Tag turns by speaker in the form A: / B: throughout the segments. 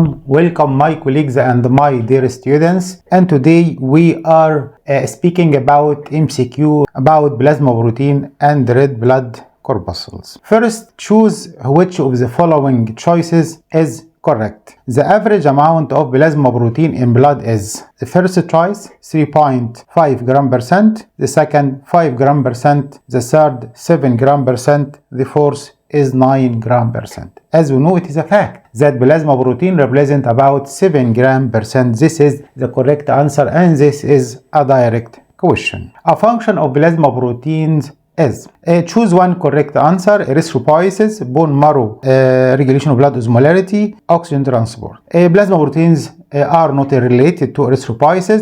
A: Welcome my colleagues and my dear students, and today we are speaking about MCQ about plasma protein and red blood corpuscles. First, choose which of the following choices is correct. The average amount of plasma protein in blood is: the first choice 3.5 gram percent, the second 5 gram percent, the third 7 gram percent, the fourth is 9 gram percent. As we know, it is a fact that plasma protein represent about 7 gram percent. This is the correct answer, and this is a direct question. A function of plasma proteins is choose one correct answer: erythropoiesis, bone marrow regulation of blood osmolarity, oxygen transport. Plasma proteins are not related to erythropoiesis,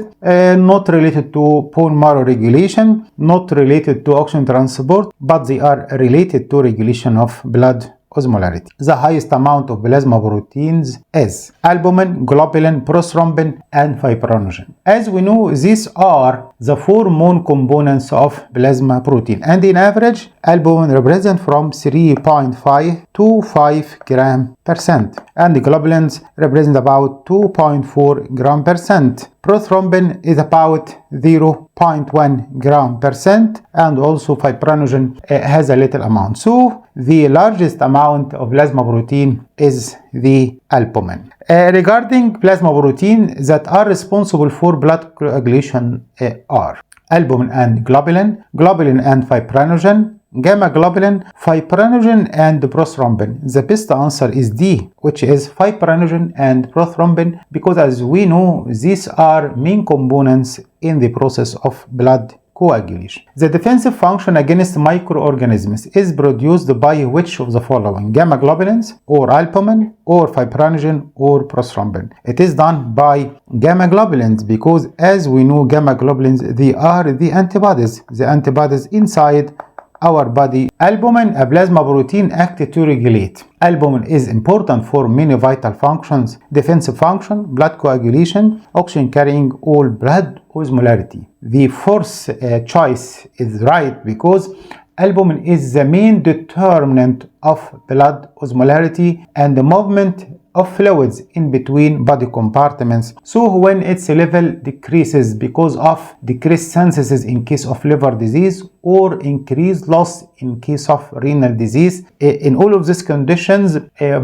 A: not related to bone marrow regulation, not related to oxygen transport, but they are related to regulation of blood osmolarity. The highest amount of plasma proteins is albumin, globulin, prothrombin, and fibrinogen. As we know, these are the four main components of plasma protein, and in average, albumin represents from 3.5 to 5 gram percent, and the globulins represent about 2.4 gram percent. Prothrombin is about 0.1 gram percent, and also fibrinogen has a little amount. So the largest amount of plasma protein is the albumin. Regarding plasma protein that are responsible for blood coagulation are albumin and globulin, globulin and fibrinogen, gamma globulin, fibrinogen, and prothrombin. The best answer is D, which is fibrinogen and prothrombin, because as we know, these are main components in the process of blood coagulation. The defensive function against microorganisms is produced by which of the following: gamma globulins, or albumin, or fibrinogen, or prothrombin? It is done by gamma globulins, because as we know, gamma globulins, they are the antibodies inside our body. Albumin, a plasma protein, acts to regulate. Albumin is important for many vital functions: defensive function, blood coagulation, oxygen carrying, or blood osmolarity. The fourth choice is right, because albumin is the main determinant of blood osmolarity and the movement of fluids in between body compartments. So when its level decreases because of decreased synthesis in case of liver disease or increased loss in case of renal disease, in all of these conditions,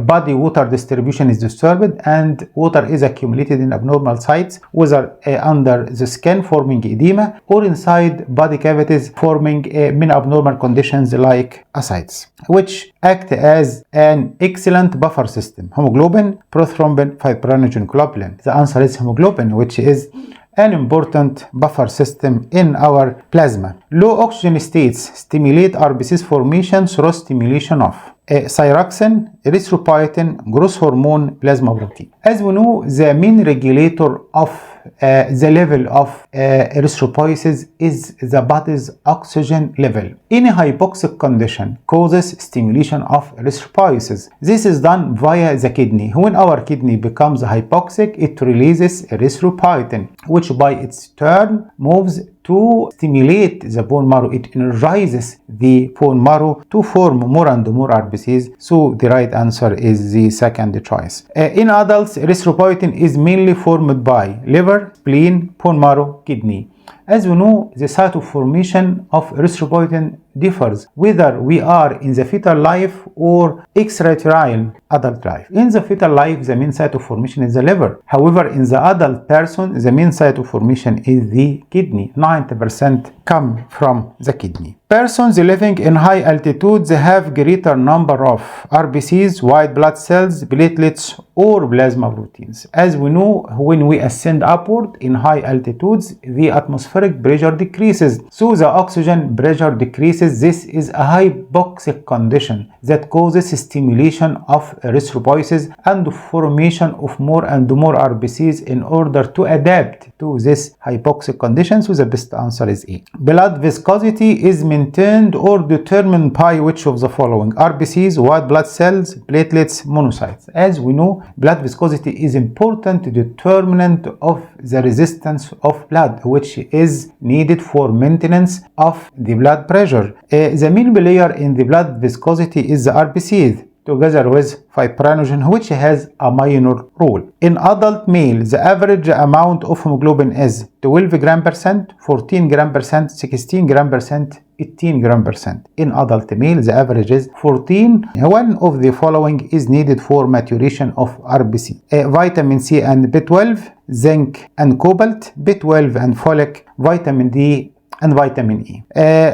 A: body water distribution is disturbed and water is accumulated in abnormal sites, whether under the skin forming edema or inside body cavities forming many abnormal conditions like ascites, which act as an excellent buffer system. Hemoglobin, prothrombin, fibrinogen, globulin. The answer is hemoglobin, which is an important buffer system in our plasma. Low oxygen states stimulate RBCs formation through stimulation of thyroxine, erythropoietin, growth hormone, plasma protein. As we know, the main regulator of the level of erythropoiesis is the body's oxygen level. Any hypoxic condition causes stimulation of erythropoiesis. This is done via the kidney. When our kidney becomes hypoxic, it releases erythropoietin, which by its turn moves to stimulate the bone marrow. It energizes the bone marrow to form more and more RBCs. So the right answer is the second choice. In adults, erythropoietin is mainly formed by liver, spleen, bone marrow, kidney. As we know, the site of formation of erythropoietin differs whether we are in the fetal life or extraterrestrial adult life. In the fetal life, the main site of formation is the liver. However, in the adult person, the main site of formation is the kidney. 90% come from the kidney. Persons living in high altitudes have greater number of RBCs, white blood cells, platelets, or plasma proteins. As we know, when we ascend upward in high altitudes, the atmospheric pressure decreases, so the oxygen pressure decreases. This is a hypoxic condition that causes stimulation of erythropoiesis and formation of more and more RBCs in order to adapt to this hypoxic condition. So the best answer is A. Blood viscosity is maintained or determined by which of the following: RBCs, white blood cells, platelets, monocytes. As we know, blood viscosity is important determinant of the resistance of blood, which is needed for maintenance of the blood pressure. The main player in the blood viscosity is the RBCs. together with fibrinogen, which has a minor role. In adult male, the average amount of hemoglobin is 12 gram percent, 14 gram percent, 16 gram percent, 18 gram percent. In adult male, the average is 14. One of the following is needed for maturation of RBC: vitamin C and B12, zinc and cobalt, B12 and folic, vitamin D, and vitamin E.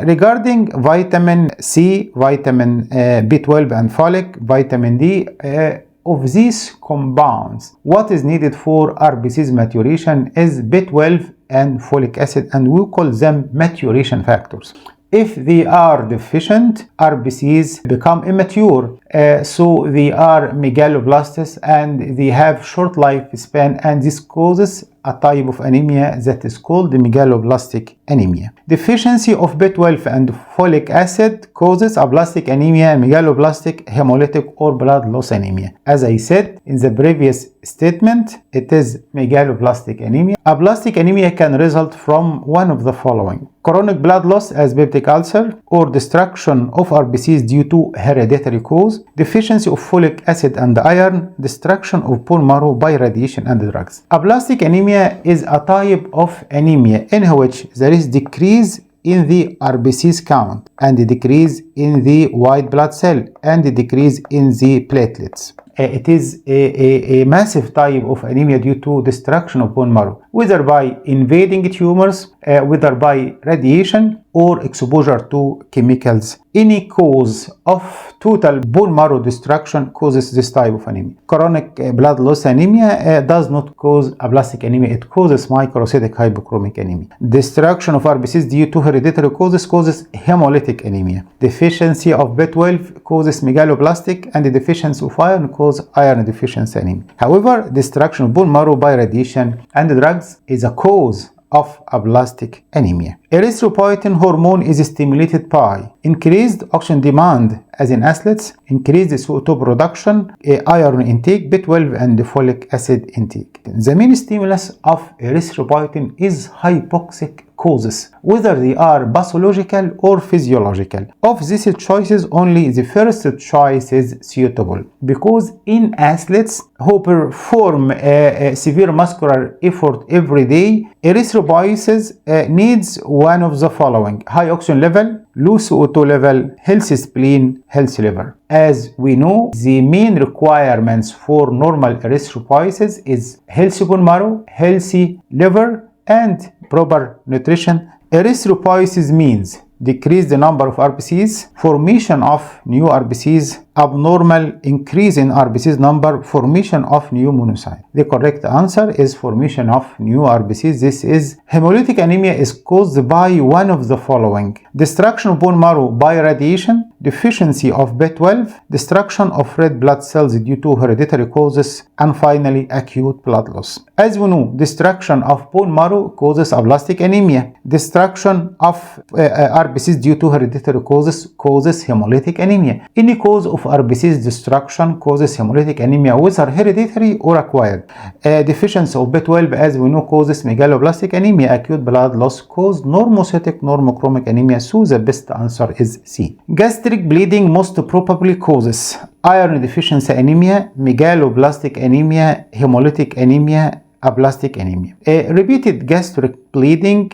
A: Regarding vitamin C, vitamin B12 and folic, vitamin D, of these compounds, what is needed for RBC's maturation is B12 and folic acid, and we call them maturation factors. If they are deficient, RBCs become immature, so they are megaloblasts and they have short lifespan, and this causes a type of anemia that is called the megaloblastic anemia. Deficiency of B12 and folic acid causes aplastic anemia, megaloblastic, hemolytic, or blood loss anemia. As I said in the previous statement, it is megaloblastic anemia. Aplastic anemia can result from one of the following: chronic blood loss as peptic ulcer, or destruction of RBCs due to hereditary cause, deficiency of folic acid and iron, destruction of bone marrow by radiation and drugs. Aplastic anemia is a type of anemia in which there is decrease in the RBCs count and a decrease in the white blood cell and a decrease in the platelets. It is a massive type of anemia due to destruction of bone marrow, whether by invading tumors, whether by radiation or exposure to chemicals. Any cause of total bone marrow destruction causes this type of anemia. Chronic blood loss anemia does not cause aplastic anemia, it causes microcytic hypochromic anemia. Destruction of RBCs due to hereditary causes causes hemolytic anemia. Deficiency of B12 causes megaloblastic, and the deficiency of iron causes iron deficiency anemia. However, destruction of bone marrow by radiation and drugs is a cause of aplastic anemia. Erythropoietin hormone is stimulated by increased oxygen demand as in athletes, increased CO2 production, iron intake, B12 and folic acid intake. The main stimulus of erythropoietin is hypoxic causes, whether they are pathological or physiological. Of these choices, only the first choice is suitable, because in athletes who perform severe muscular effort every day, erythropoiesis needs one of the following: high oxygen level, low CO2 level, healthy spleen, healthy liver. As we know, the main requirements for normal erythropoiesis is healthy bone marrow, healthy liver, and proper nutrition. Erythropoiesis means decrease the number of RBCs, formation of new RBCs, abnormal increase in RBCs number, formation of new monocytes. The correct answer is formation of new RBCs. This is hemolytic anemia is caused by one of the following: destruction of bone marrow by radiation, deficiency of B12, destruction of red blood cells due to hereditary causes, and finally acute blood loss. As we know, destruction of bone marrow causes aplastic anemia. Destruction of RBCs due to hereditary causes causes hemolytic anemia. Any cause of RBCs destruction causes hemolytic anemia, whether hereditary or acquired. Deficiency of B12, as we know, causes megaloblastic anemia. Acute blood loss causes normocytic normochromic anemia, so the best answer is C. Gastric bleeding most probably causes iron deficiency anemia, megaloblastic anemia, hemolytic anemia, aplastic anemia. Repeated gastric bleeding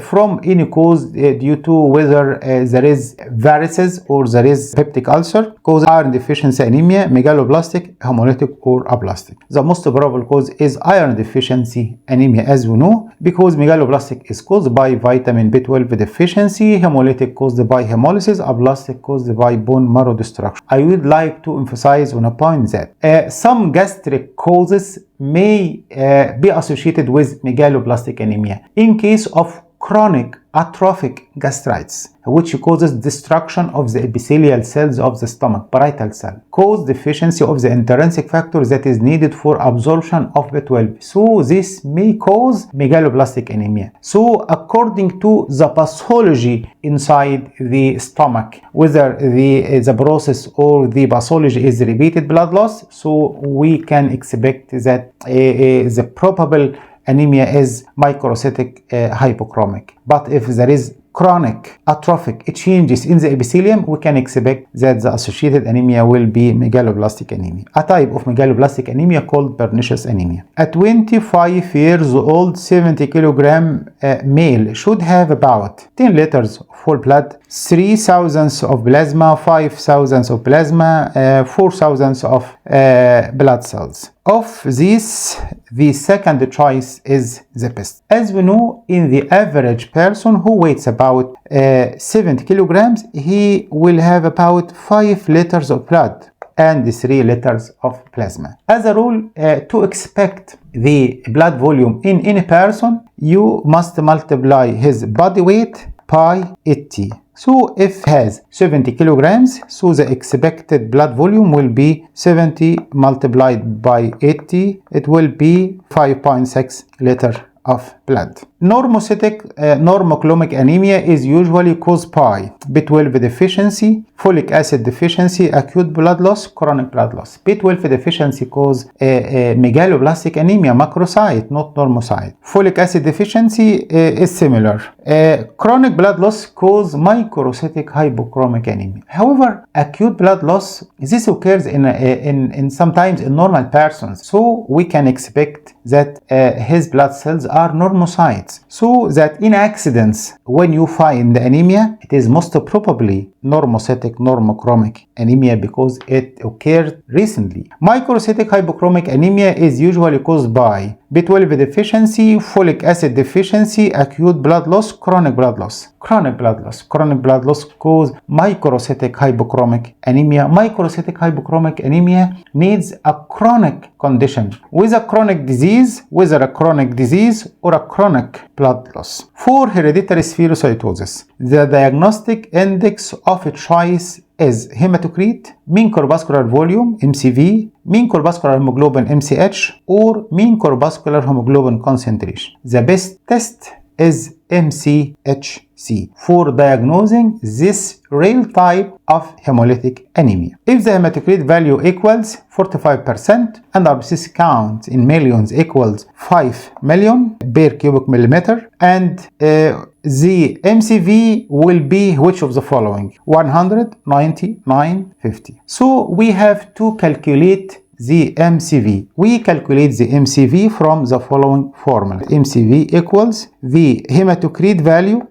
A: from any cause due to whether there is varices or there is peptic ulcer causes iron deficiency anemia, megaloblastic, hemolytic, or aplastic. The most probable cause is iron deficiency anemia, as we know, because megaloblastic is caused by vitamin B12 deficiency, hemolytic caused by hemolysis, aplastic caused by bone marrow destruction. I would like to emphasize on a point that some gastric causes may be associated with megaloblastic anemia. In case of chronic atrophic gastritis, which causes destruction of the epithelial cells of the stomach, parietal cell, cause deficiency of the intrinsic factor that is needed for absorption of B12. So this may cause megaloblastic anemia. So according to the pathology inside the stomach, whether the process or the pathology is repeated blood loss, so we can expect that the probable anemia is microcytic hypochromic. But if there is chronic atrophic changes in the epithelium, we can expect that the associated anemia will be megaloblastic anemia, a type of megaloblastic anemia called pernicious anemia. At 25 years old, 70 kilogram male should have about 10 liters of whole blood, 3 thousandths of plasma, 5 thousandths of plasma, 4 thousandths of blood cells. Of these, the second choice is the best. As we know, in the average person who weighs about 70 kilograms, he will have about 5 liters of blood and 3 liters of plasma. As a rule, to expect the blood volume in any person, you must multiply his body weight by 80. So if he has 70 kilograms, so the expected blood volume will be 70 multiplied by 80. It will be 5.6 liter of blood. Normocytic normoclonic anemia is usually caused by B12 deficiency, folic acid deficiency, acute blood loss, chronic blood loss. B12 deficiency causes megaloblastic anemia, macrocyte, not normocyte. Folic acid deficiency is similar. Chronic blood loss causes microcytic hypochromic anemia. However, acute blood loss, this occurs in sometimes in normal persons, so we can expect that his blood cells are normocytes. So that in accidents, when you find the anemia, it is most probably normocytic normochronic anemia because it occurred recently. Microcytic hypochromic anemia is usually caused by B12 deficiency, folic acid deficiency, acute blood loss, chronic blood loss. Chronic blood loss. Chronic blood loss cause microcytic hypochromic anemia. Microcytic hypochromic anemia needs a chronic condition with a chronic disease, whether a chronic disease or a chronic blood loss. For hereditary spherocytosis, the diagnostic index of choice is hematocrit, mean corpuscular volume MCV, mean corpuscular hemoglobin MCH, or mean corpuscular hemoglobin concentration. The best test is MCHC for diagnosing this rare type of hemolytic anemia. If the hematocrit value equals 45% and RBC count in millions equals 5 million per cubic millimeter, and the MCV will be which of the following? 100, 90, 9, 50. So we have to calculate the MCV. We calculate the MCV from the following formula. MCV equals the hematocrit value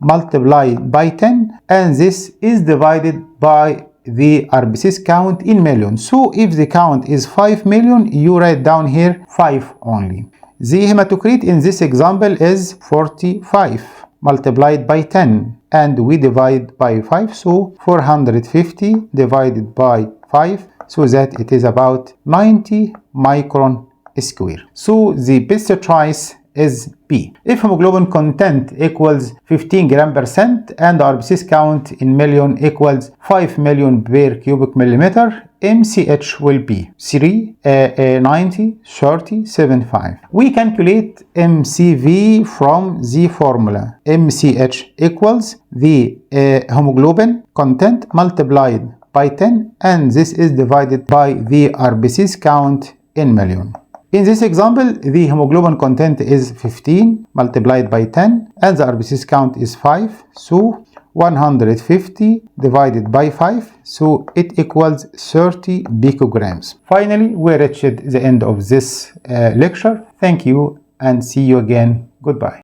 A: multiplied by 10, and this is divided by the RBC count in millions. So if the count is 5 million, you write down here 5 only. The hematocrit in this example is 45 multiplied by 10, and we divide by 5, so 450 divided by 5, so that it is about 90 micron square. So the best choice is B. If hemoglobin content equals 15 gram percent and RBC count in million equals 5 million per cubic millimeter, MCH will be 3, 90, 30, 75. We calculate MCV from the formula. MCH equals the hemoglobin content multiplied by 10, and this is divided by the RBC count in million. In this example, the hemoglobin content is 15 multiplied by 10, and the RBC count is 5, so 150 divided by 5, so it equals 30 picograms. Finally, we reached the end of this lecture. Thank you and see you again. Goodbye.